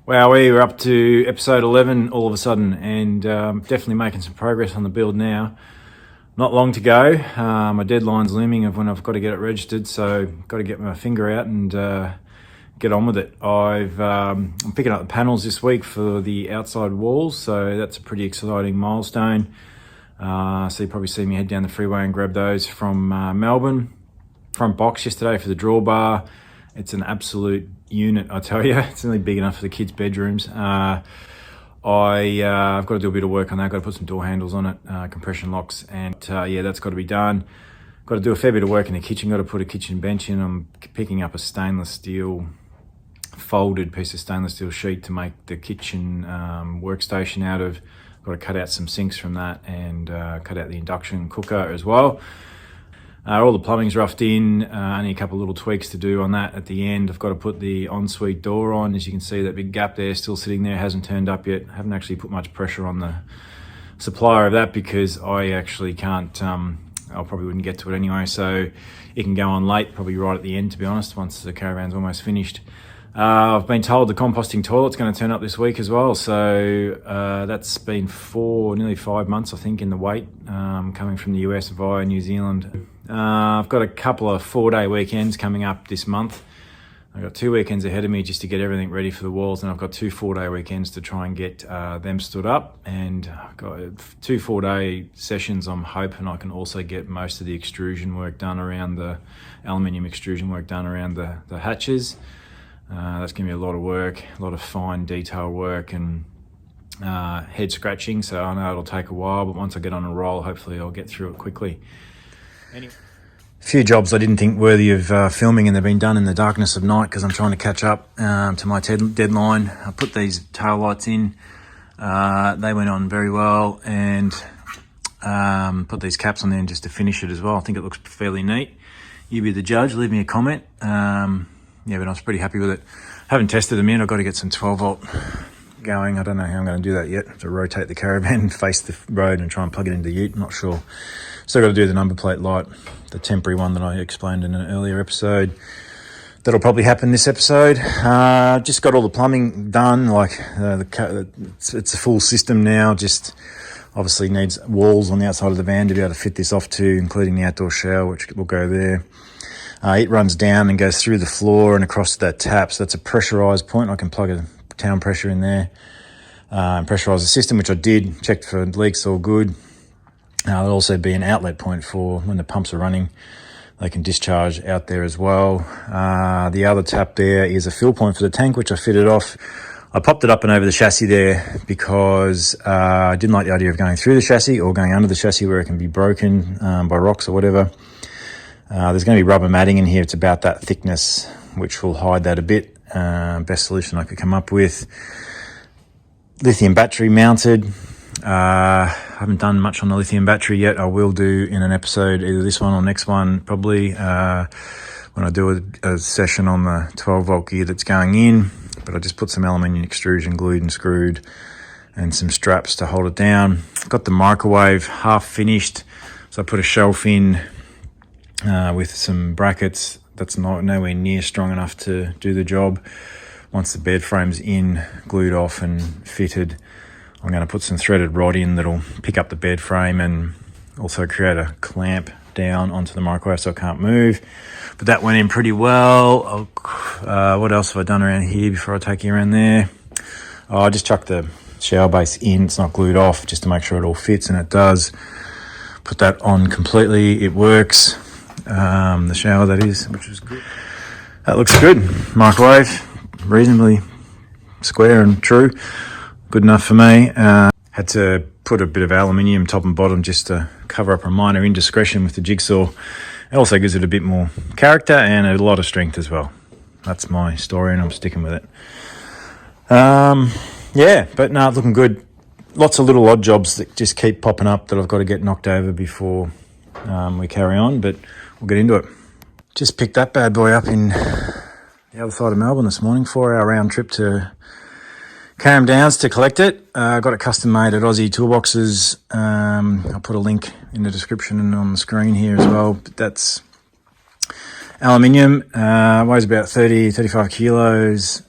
Wow, we were up to episode 11 all of a sudden, and definitely making some progress on the build now. Not long to go. My deadline's looming of when I've got to get it registered, so got to get my finger out and get on with it. I'm picking up the panels this week for the outside walls, so that's a pretty exciting milestone. So you probably see me head down the freeway and grab those from Melbourne. Front box yesterday for the drawbar. It's an absolute unit, I tell you. It's only big enough for the kids' bedrooms. I've got to do a bit of work on that. I've got to put some door handles on it, compression locks, and yeah, that's got to be done. Got to do a fair bit of work in the kitchen. Got to put a kitchen bench in. I'm picking up a stainless steel, folded piece of stainless steel sheet to make the kitchen workstation out of. Got to cut out some sinks from that and cut out the induction cooker as well. All the plumbing's roughed in, only a couple of little tweaks to do on that at the end. I've got to put the ensuite door on. As you can see, that big gap there still sitting there, hasn't turned up yet. I haven't actually put much pressure on the supplier of that because I actually can't, I probably wouldn't get to it anyway, so it can go on late, probably right at the end, to be honest, once the caravan's almost finished. I've been told the composting toilet's going to turn up this week as well, so that's been nearly 5 months, I think, in the wait, coming from the US via New Zealand. I've got a couple of 4-day weekends coming up this month. I've got 2 weekends ahead of me just to get everything ready for the walls, and I've got 2 4-day weekends to try and get them stood up, and I've got 2 4-day sessions. I'm hoping I can also get most of the extrusion work done around the aluminium extrusion work done around the hatches. That's going to be a lot of work, a lot of fine detail work and head scratching, so I know it'll take a while, but once I get on a roll, hopefully I'll get through it quickly. Anyway. A few jobs I didn't think worthy of filming, and they've been done in the darkness of night because I'm trying to catch up to my deadline. I put these tail lights in, they went on very well, and put these caps on there just to finish it as well. I think it looks fairly neat. You be the judge, leave me a comment. Yeah, but I was pretty happy with it. Haven't tested them yet. I've got to get some 12 volt going. I don't know how I'm going to do that yet. To rotate the caravan and face the road and try and plug it into the ute. Not sure. Still got to do the number plate light, the temporary one that I explained in an earlier episode. That'll probably happen this episode. Just got all the plumbing done. Like it's a full system now. Just obviously needs walls on the outside of the van to be able to fit this off to, including the outdoor shower, which will go there. It runs down and goes through the floor and across to that tap. So that's a pressurised point. I can plug a town pressure in there and pressurise the system, which I did. Checked for leaks, all good. There'll also be an outlet point for when the pumps are running. They can discharge out there as well. The other tap there is a fill point for the tank, which I fitted off. I popped it up and over the chassis there because I didn't like the idea of going through the chassis or going under the chassis where it can be broken by rocks or whatever. There's going to be rubber matting in here. It's about that thickness, which will hide that a bit. Best solution I could come up with. Lithium battery mounted. I haven't done much on the lithium battery yet. I will do in an episode, either this one or next one, probably, when I do a session on the 12 volt gear that's going in. But I just put some aluminium extrusion glued and screwed and some straps to hold it down. Got the microwave half finished. So I put a shelf in with some brackets. That's nowhere near strong enough to do the job. Once the bed frame's in, glued off and fitted, I'm going to put some threaded rod in that'll pick up the bed frame and also create a clamp down onto the microwave so it can't move. But that went in pretty well. What else have I done around here before I take you around there? I just chucked the shower base in. It's not glued off, just to make sure it all fits, and it does. Put that on completely. It works. The shower, that is, which is good. That looks good. Microwave, reasonably square and true. Good enough for me. Had to put a bit of aluminium top and bottom just to cover up a minor indiscretion with the jigsaw. It also gives it a bit more character and a lot of strength as well. That's my story and I'm sticking with it. yeah, but no, looking good. Lots of little odd jobs that just keep popping up that I've got to get knocked over before we carry on, but we'll get into it. Just picked that bad boy up in the other side of Melbourne this morning, 4-hour round trip to Carrum Downs to collect it. I got it custom made at Aussie Toolboxes. I'll put a link in the description and on the screen here as well. But that's aluminium, weighs about 35 kilos.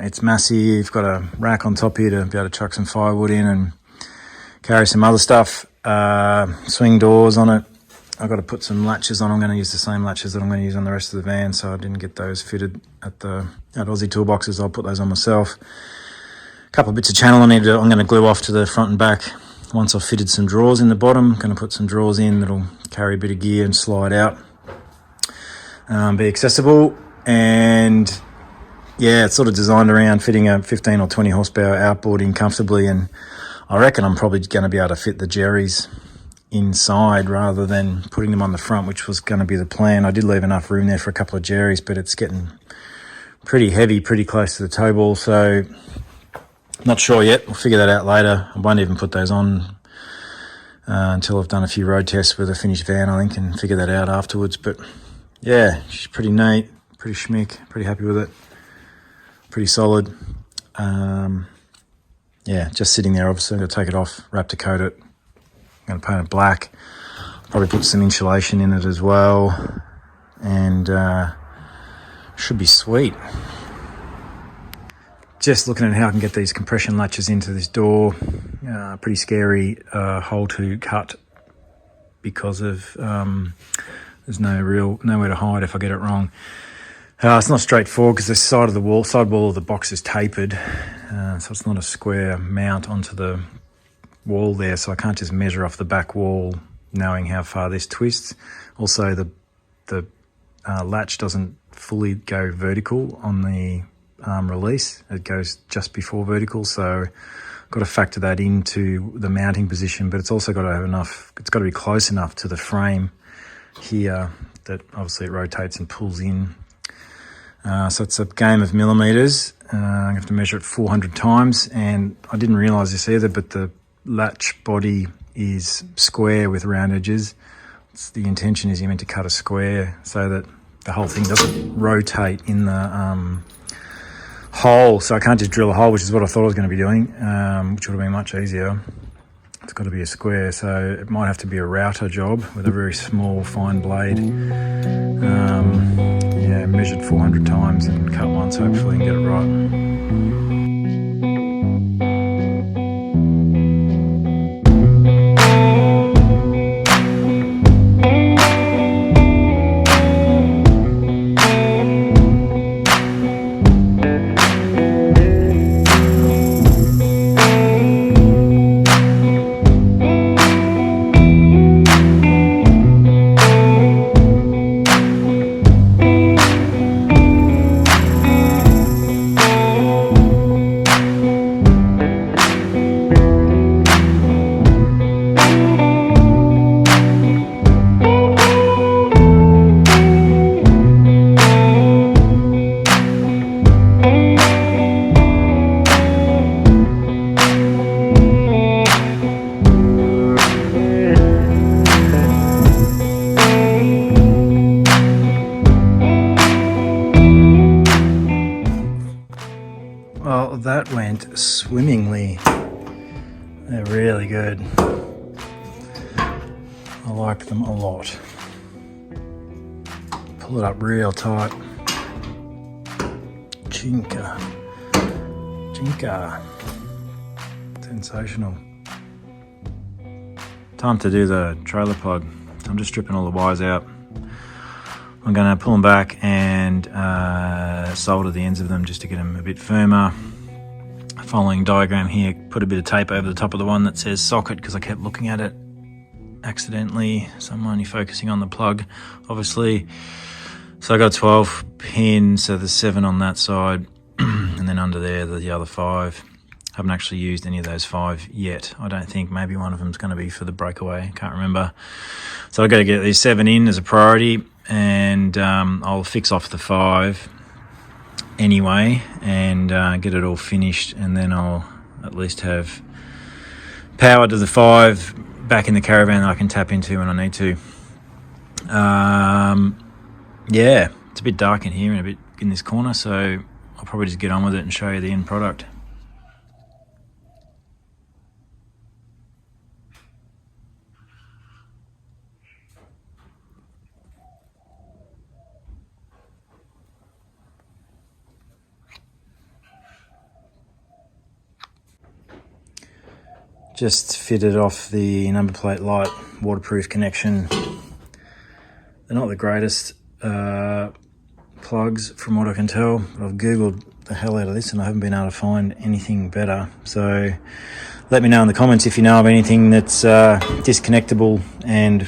It's massive. Got a rack on top here to be able to chuck some firewood in and carry some other stuff. Swing doors on it. I've got to put some latches on. I'm going to use the same latches that I'm going to use on the rest of the van, so I didn't get those fitted at Aussie Toolboxes. I'll put those on myself. A couple of bits of channel I'm going to glue off to the front and back. Once I've fitted some drawers in the bottom, I'm going to put some drawers in that'll carry a bit of gear and slide out. Be accessible, and yeah, it's sort of designed around fitting a 15 or 20 horsepower outboard in comfortably, and I reckon I'm probably going to be able to fit the jerrys inside rather than putting them on the front, which was going to be the plan. I did leave enough room there for a couple of jerrys, but it's getting pretty heavy, pretty close to the tow ball, so not sure yet. We'll figure that out later. I won't even put those on until I've done a few road tests with a finished van, I think, and figure that out afterwards. But yeah, she's pretty neat, pretty schmick, pretty happy with it, pretty solid. Yeah, just sitting there. Obviously, I'm going to take it off, wrap to coat it. I'm going to paint it black, probably put some insulation in it as well, and should be sweet. Just looking at how I can get these compression latches into this door. Pretty scary hole to cut because of there's nowhere to hide if I get it wrong. It's not straightforward because the side wall of the box is tapered, so it's not a square mount onto the wall there, so I can't just measure off the back wall knowing how far this twists. Also, the latch doesn't fully go vertical on the release. It goes just before vertical, so got to factor that into the mounting position, but it's also got to have enough, it's got to be close enough to the frame here that obviously it rotates and pulls in. So it's a game of millimeters. I have to measure it 400 times, and I didn't realize this either, but the latch body is square with round edges. The intention is you're meant to cut a square so that the whole thing doesn't rotate in the hole. So I can't just drill a hole, which is what I thought I was going to be doing, which would have been much easier. It's got to be a square, so it might have to be a router job with a very small fine blade. Yeah, measured 400 times and cut once, hopefully, and get it right. Well, that went swimmingly. They're really good. I like them a lot. Pull it up real tight. Jinka. Sensational. Time to do the trailer plug. I'm just stripping all the wires out. I'm going to pull them back and solder the ends of them just to get them a bit firmer. Following diagram here, put a bit of tape over the top of the one that says socket because I kept looking at it accidentally, so I'm only focusing on the plug, obviously. So I got a 12 pin, so there's 7 on that side, and then under there the other 5. Haven't actually used any of those 5 yet, I don't think. Maybe one of them's going to be for the breakaway, can't remember. So I've got to get these 7 in as a priority, and I'll fix off the 5 anyway and get it all finished, and then I'll at least have power to the 5 back in the caravan that I can tap into when I need to. Yeah, it's a bit dark in here and a bit in this corner, so I'll probably just get on with it and show you the end product. Just fitted off the number plate light waterproof connection. They're not the greatest plugs from what I can tell, but I've googled the hell out of this and I haven't been able to find anything better. So let me know in the comments if you know of anything that's disconnectable and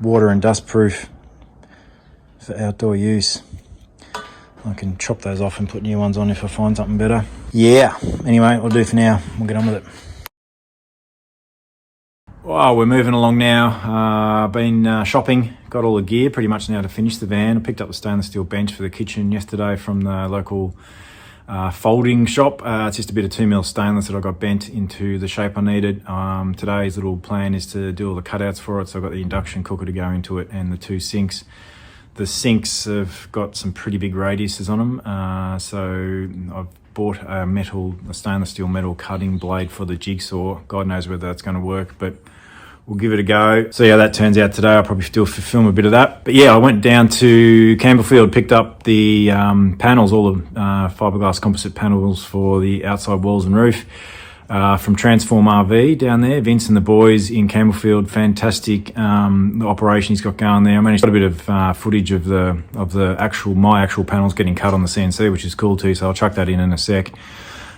water and dust proof for outdoor use. I can chop those off and put new ones on if I find something better. Yeah, anyway, I'll do for now. We'll get on with it. Well, we're moving along now. Been shopping, got all the gear pretty much now to finish the van. I picked up the stainless steel bench for the kitchen yesterday from the local folding shop. It's just a bit of 2mm stainless that I got bent into the shape I needed. Today's little plan is to do all the cutouts for it. So I've got the induction cooker to go into it and the 2 sinks. The sinks have got some pretty big radiuses on them. So I've bought a stainless steel metal cutting blade for the jigsaw. God knows whether that's going to work, but we'll give it a go. See how that turns out today. I'll probably still film a bit of that. But yeah, I went down to Campbellfield, picked up the panels, all the fibreglass composite panels for the outside walls and roof from TransformRV down there. Vince and the boys in Campbellfield, fantastic the operation he's got going there. I managed to get a bit of footage of my actual panels getting cut on the CNC, which is cool too. So I'll chuck that in a sec.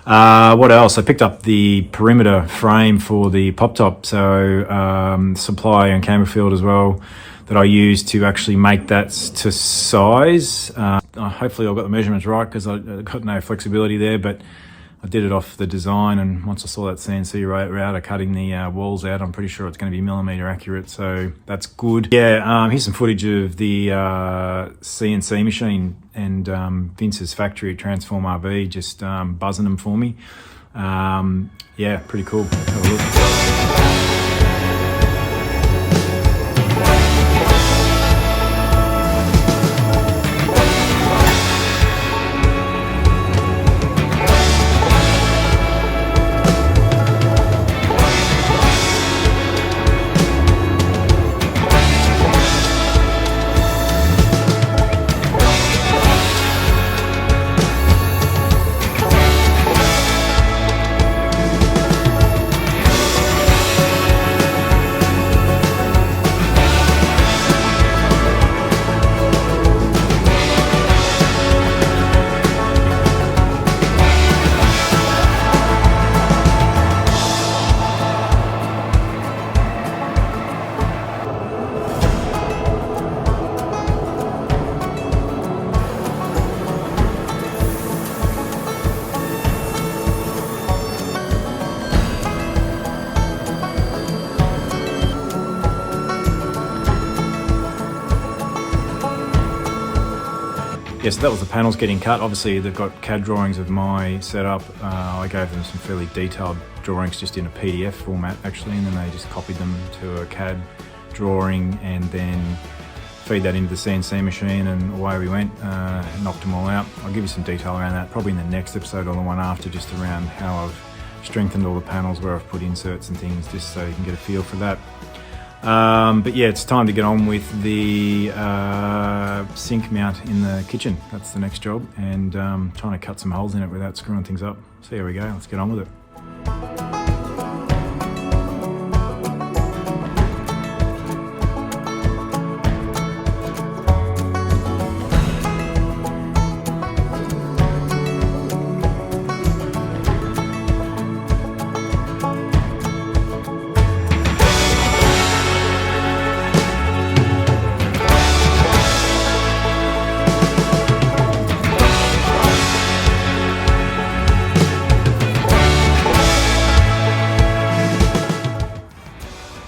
What else? I picked up the perimeter frame for the pop top. So supply in Campbellfield as well that I used to actually make that to size. Hopefully I've got the measurements right because I got no flexibility there, but I did it off the design, and once I saw that CNC router cutting the walls out, I'm pretty sure it's going to be millimeter accurate, so that's good. Yeah, here's some footage of the CNC machine and Vince's factory at TransformRV just buzzing them for me. Yeah, pretty cool. Have a look. Yeah, so that was the panels getting cut. Obviously, they've got CAD drawings of my setup. I gave them some fairly detailed drawings just in a PDF format, actually, and then they just copied them to a CAD drawing and then feed that into the CNC machine, and away we went. Knocked them all out. I'll give you some detail around that, probably in the next episode or the one after, just around how I've strengthened all the panels, where I've put inserts and things, just so you can get a feel for that. But yeah, it's time to get on with the sink mount in the kitchen. That's the next job, and trying to cut some holes in it without screwing things up. So here we go, let's get on with it.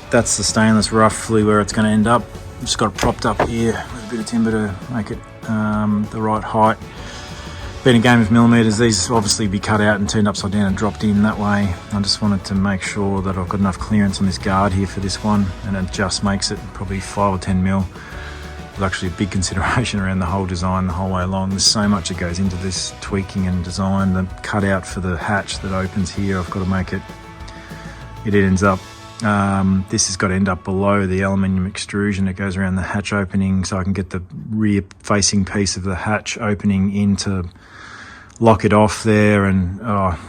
That's the stainless roughly where it's going to end up. Just got it propped up here with a bit of timber to make it the right height. been a game of millimetres. These will obviously be cut out and turned upside down and dropped in that way. I just wanted to make sure that I've got enough clearance on this guard here for this one, and it just makes it probably 5 or 10 mil. It's actually a big consideration around the whole design the whole way along. There's so much that goes into this tweaking and design. The cutout for the hatch that opens here, I've got to make it ends up, this has got to end up below the aluminium extrusion. It goes around the hatch opening, so I can get the rear facing piece of the hatch opening in to lock it off there. And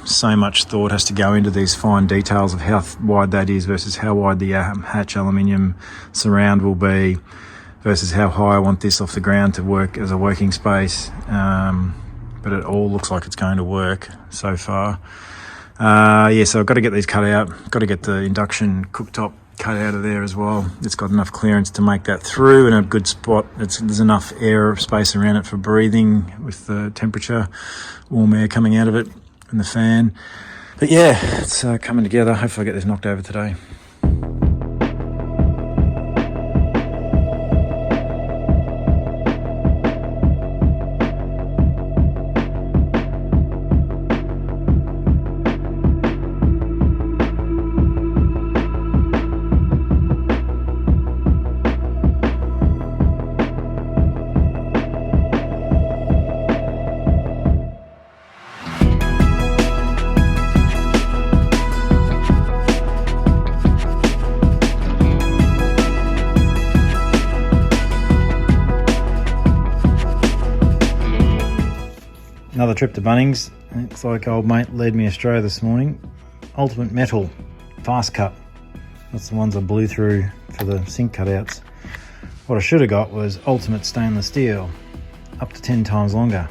so much thought has to go into these fine details of how wide that is versus how wide the hatch aluminium surround will be, versus how high I want this off the ground to work as a working space. But it all looks like it's going to work so far. Yeah, so I've got to get these cut out. Got to get the induction cooktop cut out of there as well. It's got enough clearance to make that through in a good spot. There's enough air space around it for breathing with the temperature, warm air coming out of it and the fan. But yeah, it's coming together. Hopefully I get this knocked over today. Another trip to Bunnings. Looks like old mate led me astray this morning. Ultimate Metal fast cut. That's the ones I blew through for the sink cutouts. What I should have got was Ultimate Stainless Steel, up to 10 times longer.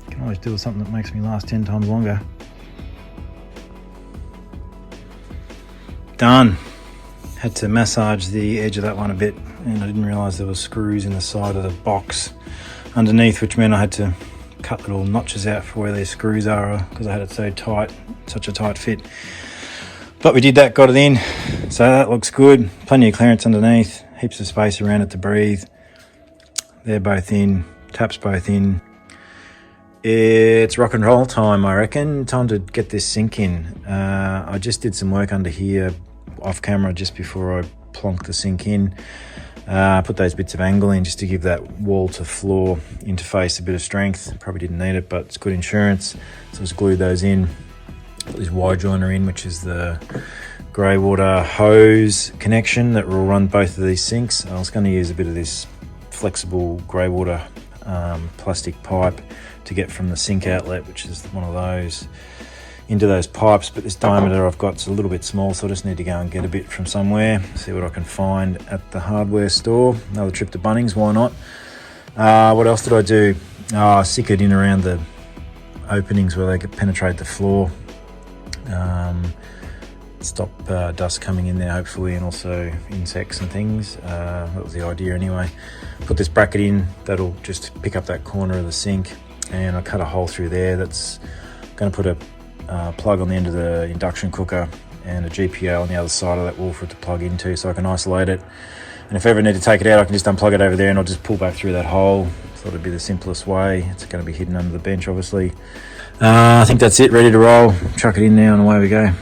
Can always do with something that makes me last 10 times longer. Done. Had to massage the edge of that one a bit, and I didn't realise there were screws in the side of the box underneath, which meant I had to cut little notches out for where these screws are because I had it so tight, such a tight fit. But we did that, got it in, so that looks good. Plenty of clearance underneath, heaps of space around it to breathe. They're both in, taps both in. It's rock and roll time, I reckon. Time to get this sink in. I just did some work under here off camera just before I plonked the sink in. Put those bits of angle in just to give that wall to floor interface a bit of strength. Probably didn't need it, but it's good insurance. So just glued those in. Put this wire joiner in, which is the grey water hose connection that will run both of these sinks. I was going to use a bit of this flexible grey water plastic pipe to get from the sink outlet, which is one of those, into those pipes, but this diameter I've got is a little bit small, so I just need to go and get a bit from somewhere, see what I can find at the hardware store. Another trip to Bunnings, why not? What else did I do? I stick it in around the openings where they could penetrate the floor. Stop dust coming in there hopefully, and also insects and things. That was the idea anyway. Put this bracket in, that'll just pick up that corner of the sink, and I cut a hole through there. That's going to put a plug on the end of the induction cooker and a GPO on the other side of that wall for it to plug into, so I can isolate it. And if I ever need to take it out, I can just unplug it over there and I'll just pull back through that hole. Thought it'd be the simplest way. It's going to be hidden under the bench, obviously. I think that's it, ready to roll. Chuck it in now and away we go.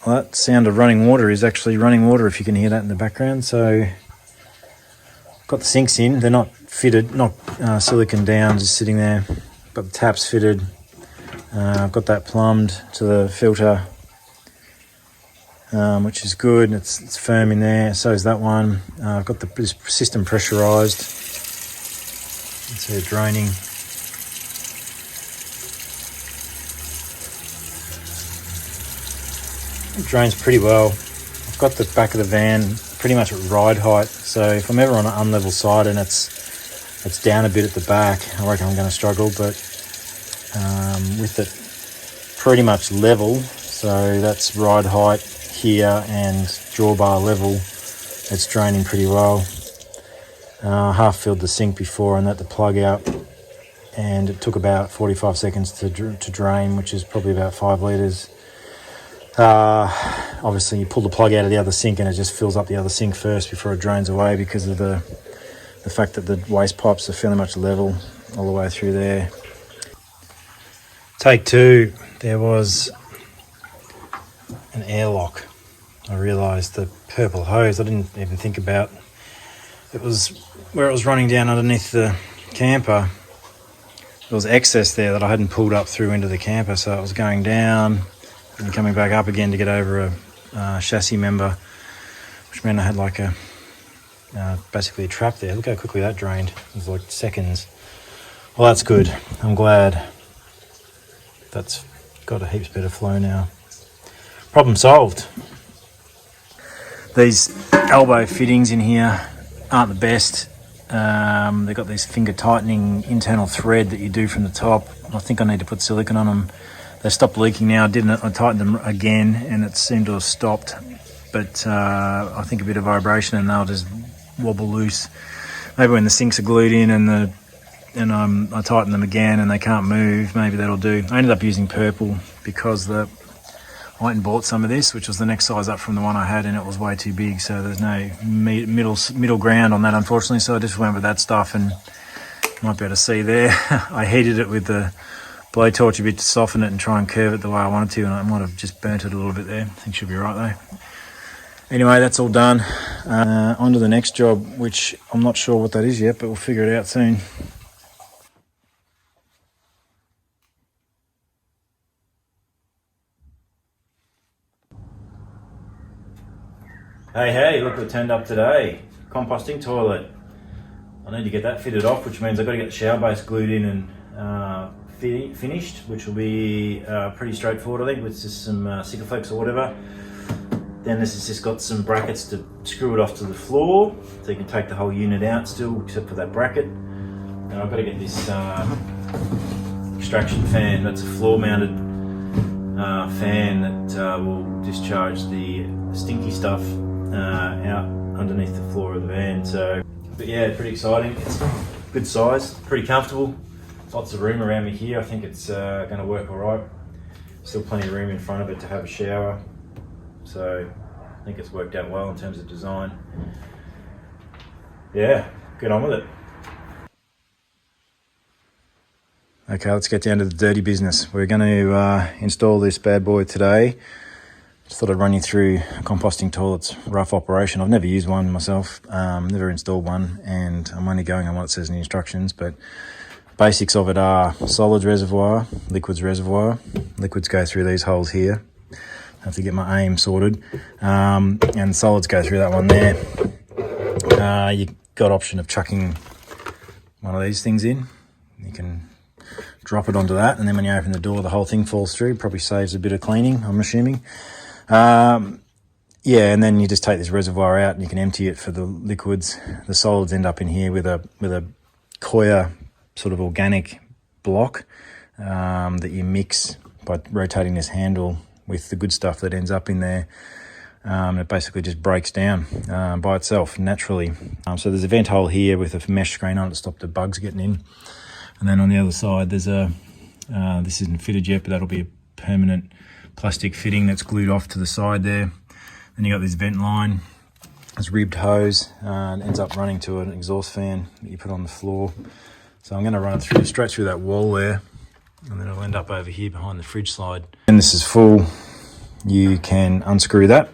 Well, that sound of running water is actually running water, if you can hear that in the background. So got the sinks in, they're not fitted, not silicon down, just sitting there. Got the taps fitted. I've got that plumbed to the filter, which is good. It's firm in there, so is that one. I've got this system pressurised. It's draining. It drains pretty well. I've got the back of the van pretty much at ride height, so if I'm ever on an unlevel side and it's down a bit at the back, I reckon I'm going to struggle, but with it pretty much level, so that's ride height here and drawbar level, it's draining pretty well. I half filled the sink before and let the plug out, and it took about 45 seconds to drain, which is probably about 5 litres. Obviously you pull the plug out of the other sink and it just fills up the other sink first before it drains away, because of the fact that the waste pipes are fairly much level all the way through there. Take 2, there was an airlock. I realised the purple hose, I didn't even think about. It was where it was running down underneath the camper. There was excess there that I hadn't pulled up through into the camper, so it was going down and coming back up again to get over a chassis member, which meant I had like basically a trap there. Look how quickly that drained. It was like seconds. Well, that's good. I'm glad that's got a heaps better flow now. Problem solved. These elbow fittings in here aren't the best. They've got this finger tightening internal thread that you do from the top. I think I need to put silicone on them. They stopped leaking now. I tightened them again and it seemed to have stopped, but I think a bit of vibration and they'll just wobble loose. Maybe when the sinks are glued in and I tighten them again and they can't move, maybe that'll do. I ended up using purple because I went and bought some of this, which was the next size up from the one I had, and it was way too big, so there's no middle ground on that, unfortunately, so I just went with that stuff, and you might be able to see there. I heated it with the blowtorch a bit to soften it and try and curve it the way I wanted to, and I might have just burnt it a little bit there. I think she'll be right though. Anyway, that's all done. On to the next job, which I'm not sure what that is yet, but we'll figure it out soon. Hey, look what turned up today. Composting toilet. I need to get that fitted off, which means I've got to get the shower base glued in and finished, which will be pretty straightforward, I think, with just some Sikaflex or whatever. Then this has just got some brackets to screw it off to the floor, so you can take the whole unit out still, except for that bracket. And I've got to get this extraction fan. That's a floor-mounted fan that will discharge the stinky stuff out underneath the floor of the van. So, but yeah, pretty exciting. It's good size, pretty comfortable. Lots of room around me here. I think it's going to work all right. Still plenty of room in front of it to have a shower. So I think it's worked out well in terms of design. Yeah, get on with it. Okay, let's get down to the dirty business. We're going to install this bad boy today. Just thought I'd run you through a composting toilet's rough operation. I've never used one myself, never installed one, and I'm only going on what it says in the instructions, but basics of it are solids reservoir, liquids reservoir. Liquids go through these holes here. I have to get my aim sorted. And solids go through that one there. You got option of chucking one of these things in. You can drop it onto that, and then when you open the door, the whole thing falls through. Probably saves a bit of cleaning, I'm assuming. Yeah, and then you just take this reservoir out and you can empty it for the liquids. The solids end up in here with a coir sort of organic block that you mix by rotating this handle with the good stuff that ends up in there. It basically just breaks down by itself naturally. So there's a vent hole here with a mesh screen on it to stop the bugs getting in. And then on the other side, there's this isn't fitted yet, but that'll be a permanent plastic fitting that's glued off to the side there. Then you got this vent line, this ribbed hose, and ends up running to an exhaust fan that you put on the floor. So I'm going to run it straight through that wall there, and then it'll end up over here behind the fridge slide. When this is full, you can unscrew that,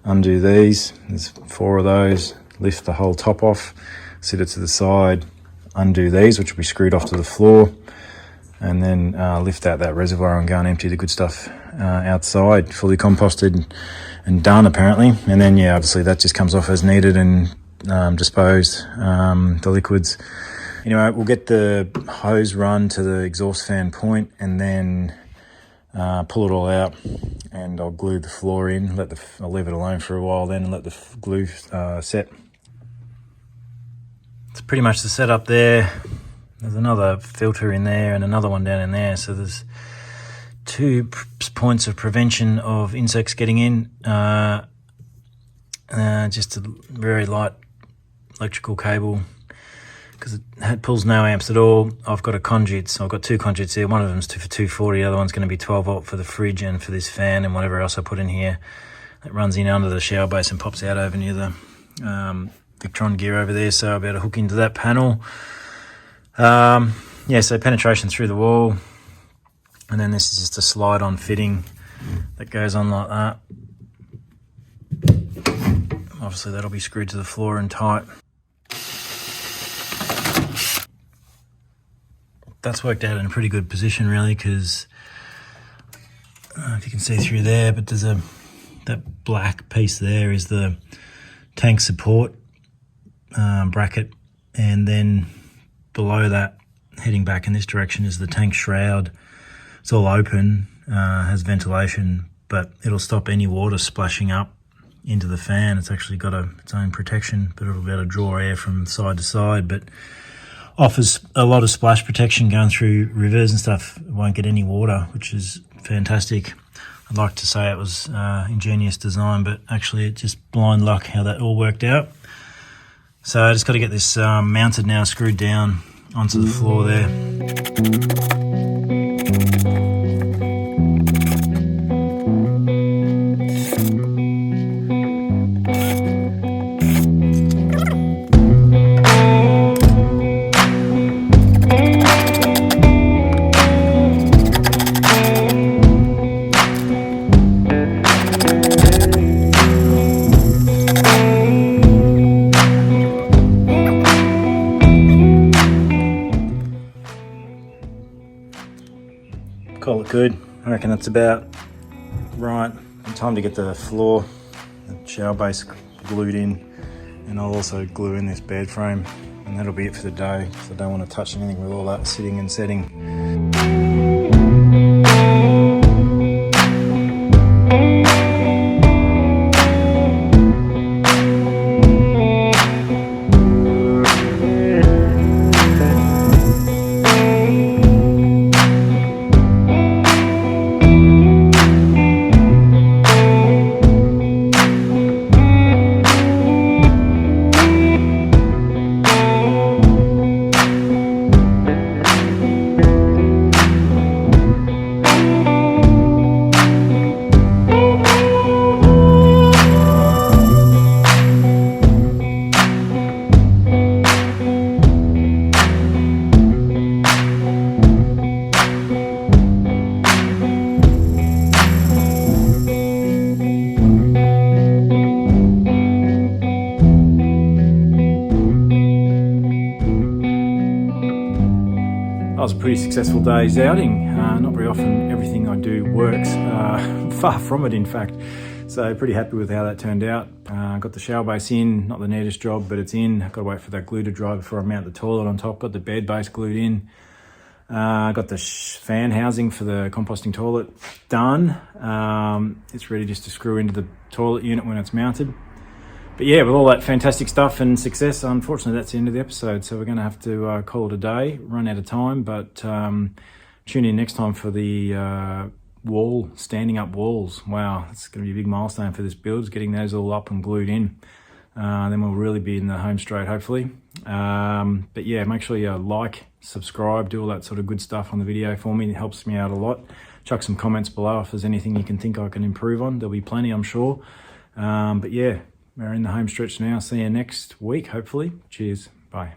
undo these. There's 4 of those. Lift the whole top off, sit it to the side, undo these, which will be screwed off to the floor, and then lift out that reservoir and go and empty the good stuff outside, fully composted and done apparently. And then yeah, obviously that just comes off as needed and disposed, the liquids. Anyway, we'll get the hose run to the exhaust fan point, and then pull it all out, and I'll glue the floor in. I'll leave it alone for a while then and let the glue set. It's pretty much the setup there. There's another filter in there and another one down in there, so there's 2 points of prevention of insects getting in. Just a very light electrical cable, because it pulls no amps at all. I've got a conduit, so I've got 2 conduits here. One of them's for 240, the other one's going to be 12 volt for the fridge and for this fan and whatever else I put in here. It runs in under the shower base and pops out over near the Victron gear over there, so I'll be able to hook into that panel. Yeah, so penetration through the wall, and then this is just a slide-on fitting that goes on like that. Obviously that'll be screwed to the floor and tight. That's worked out in a pretty good position really, because I don't know if you can see through there, but there's that black piece there is the tank support bracket, and then below that, heading back in this direction, is the tank shroud. It's all open, has ventilation, but it'll stop any water splashing up into the fan. It's actually got its own protection, but it'll be able to draw air from side to side, but offers a lot of splash protection going through rivers and stuff. It won't get any water, which is fantastic. I'd like to say it was ingenious design, but actually it's just blind luck how that all worked out. So I just got to get this mounted now, screwed down onto the floor there. Call it good. I reckon that's about right. Time to get the floor, the shower base glued in, and I'll also glue in this bed frame, and that'll be it for the day, so I don't want to touch anything with all that sitting and setting. That was a pretty successful day's outing. Not very often everything I do works, far from it in fact. So pretty happy with how that turned out. Got the shower base in, not the neatest job, but it's in. Got to wait for that glue to dry before I mount the toilet on top. Got the bed base glued in. Got the fan housing for the composting toilet done. It's ready just to screw into the toilet unit when it's mounted. But yeah, with all that fantastic stuff and success, unfortunately that's the end of the episode, so we're going to have to call it a day, run out of time, but tune in next time for the standing up walls. Wow, it's going to be a big milestone for this build, getting those all up and glued in. Then we'll really be in the home straight, hopefully. But yeah, make sure you like, subscribe, do all that sort of good stuff on the video for me. It helps me out a lot. Chuck some comments below if there's anything you can think I can improve on. There'll be plenty, I'm sure. But yeah, we're in the home stretch now. See you next week, hopefully. Cheers. Bye.